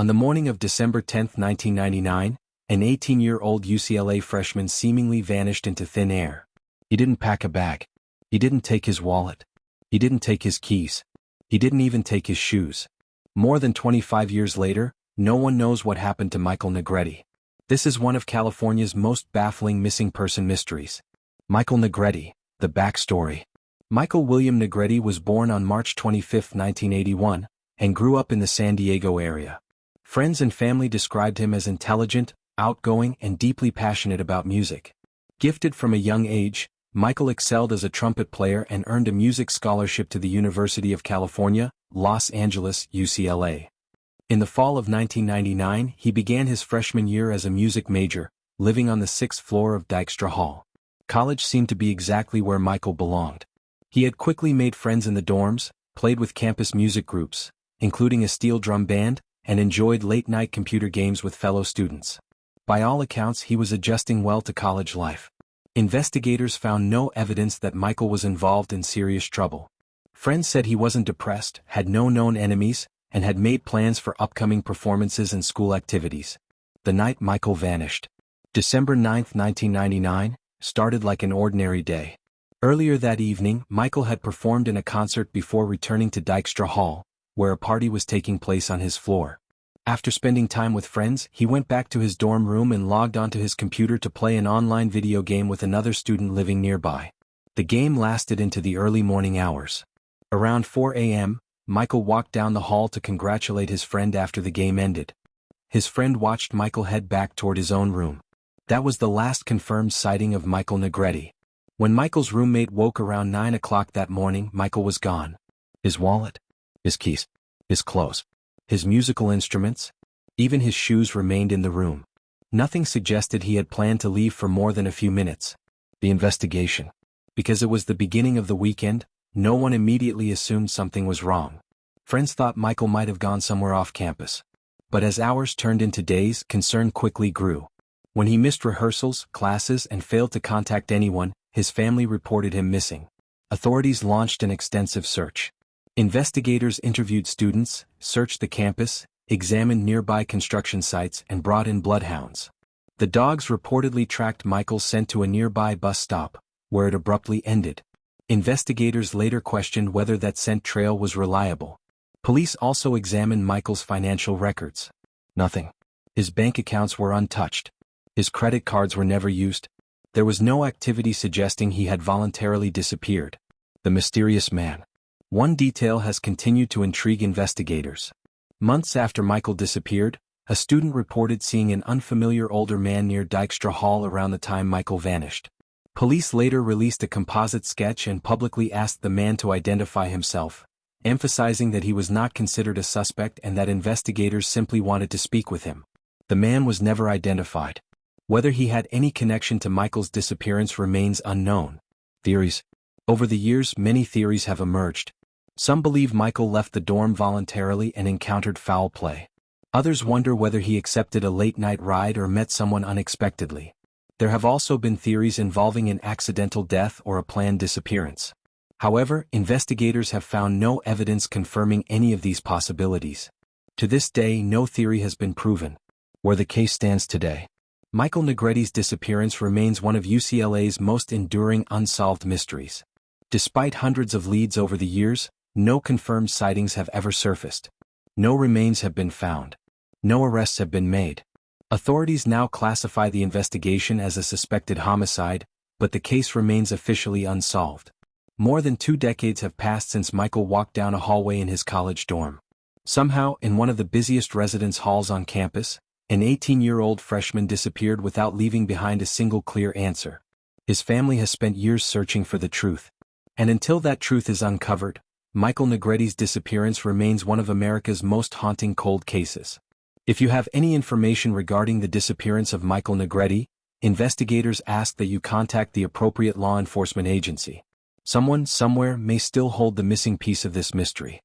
On the morning of December 10, 1999, an 18-year-old UCLA freshman seemingly vanished into thin air. He didn't pack a bag. He didn't take his wallet. He didn't take his keys. He didn't even take his shoes. More than 25 years later, no one knows what happened to Michael Negrete. This is one of California's most baffling missing person mysteries. Michael Negrete, the backstory. Michael William Negrete was born on March 25, 1981, and grew up in the San Diego area. Friends and family described him as intelligent, outgoing, and deeply passionate about music. Gifted from a young age, Michael excelled as a trumpet player and earned a music scholarship to the University of California, Los Angeles, UCLA. In the fall of 1999, he began his freshman year as a music major, living on the 6th floor of Dykstra Hall. College seemed to be exactly where Michael belonged. He had quickly made friends in the dorms, played with campus music groups, including a steel drum band, and enjoyed late-night computer games with fellow students. By all accounts, he was adjusting well to college life. Investigators found no evidence that Michael was involved in serious trouble. Friends said he wasn't depressed, had no known enemies, and had made plans for upcoming performances and school activities. The night Michael vanished, December 9, 1999, started like an ordinary day. Earlier that evening, Michael had performed in a concert before returning to Dykstra Hall, where a party was taking place on his floor. After spending time with friends, he went back to his dorm room and logged onto his computer to play an online video game with another student living nearby. The game lasted into the early morning hours. Around 4 a.m., Michael walked down the hall to congratulate his friend after the game ended. His friend watched Michael head back toward his own room. That was the last confirmed sighting of Michael Negrete. When Michael's roommate woke around 9 o'clock that morning, Michael was gone. His wallet, his keys, his clothes, his musical instruments, even his shoes remained in the room. Nothing suggested he had planned to leave for more than a few minutes. The investigation. Because it was the beginning of the weekend, no one immediately assumed something was wrong. Friends thought Michael might have gone somewhere off campus. But as hours turned into days, concern quickly grew. When he missed rehearsals, classes, and failed to contact anyone, his family reported him missing. Authorities launched an extensive search. Investigators interviewed students, searched the campus, examined nearby construction sites, and brought in bloodhounds. The dogs reportedly tracked Michael's scent to a nearby bus stop, where it abruptly ended. Investigators later questioned whether that scent trail was reliable. Police also examined Michael's financial records. Nothing. His bank accounts were untouched. His credit cards were never used. There was no activity suggesting he had voluntarily disappeared. The mysterious man. One detail has continued to intrigue investigators. Months after Michael disappeared, a student reported seeing an unfamiliar older man near Dykstra Hall around the time Michael vanished. Police later released a composite sketch and publicly asked the man to identify himself, emphasizing that he was not considered a suspect and that investigators simply wanted to speak with him. The man was never identified. Whether he had any connection to Michael's disappearance remains unknown. Theories. Over the years, many theories have emerged. Some believe Michael left the dorm voluntarily and encountered foul play. Others wonder whether he accepted a late-night ride or met someone unexpectedly. There have also been theories involving an accidental death or a planned disappearance. However, investigators have found no evidence confirming any of these possibilities. To this day, no theory has been proven. Where the case stands today, Michael Negrete's disappearance remains one of UCLA's most enduring unsolved mysteries. Despite hundreds of leads over the years, no confirmed sightings have ever surfaced. No remains have been found. No arrests have been made. Authorities now classify the investigation as a suspected homicide, but the case remains officially unsolved. More than 2 decades have passed since Michael walked down a hallway in his college dorm. Somehow, in one of the busiest residence halls on campus, an 18-year-old freshman disappeared without leaving behind a single clear answer. His family has spent years searching for the truth. And until that truth is uncovered, Michael Negrete's disappearance remains one of America's most haunting cold cases. If you have any information regarding the disappearance of Michael Negrete, investigators ask that you contact the appropriate law enforcement agency. Someone, somewhere, may still hold the missing piece of this mystery.